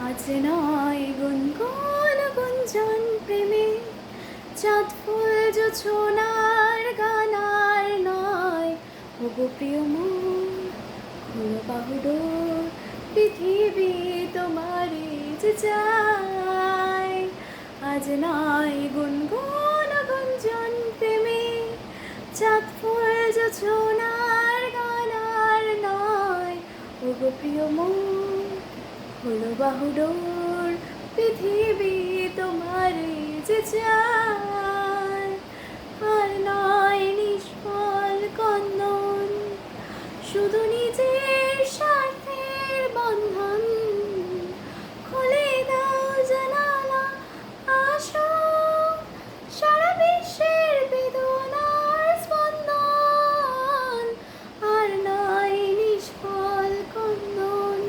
আজ নয় গুনগুন গুঞ্জন প্রেমে, চাঁদ ফুল জোছনার গানার নয়। ওগো প্রিয় মন, খোলো বাহুডোর, পৃথিবী তোমারই যে চায়। আজ নয় গুনগুন গুঞ্জন প্রেমে, চাঁদ ফুল জোছনার গানার নয়। ওগো প্রিয় মন, খোলো বাহুডোর, পৃথিবী তোমারই যে চায়। আর নয় নিষ্ফল কন্দন, শুধু নিজের স্বার্থের বন্ধন। খুলে দাও জানালা, আসো, সারা বিশ্বের বেদনার স্পন্দন। আর নয় নিষ্ফল কন্দন,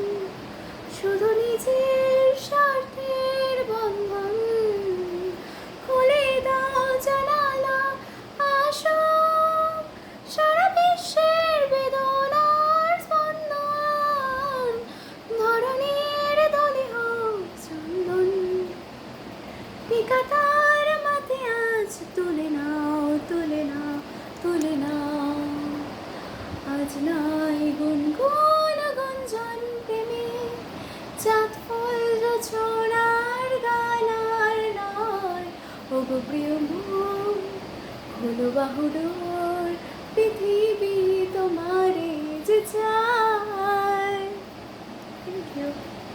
শুধু নিজের স্বার্থের বন্ধন। খুলে দাও জানালা, আসো, সারা বিশ্বের বেদনার স্পন্দন। ধরণীর দোলে হোক চন্দন, নিকাতার মাথে আজ তুলে নাও, তুলে নাও, তুলে নাও। আজ নাই গুনগুন গুঞ্জন প্রেমে, চাঁদ ফুল জোছনার গানার নয়। ওগো প্রিয় মন, খোলো বাহুডোর, পৃথিবী তোমারে যে চায়। Thank you.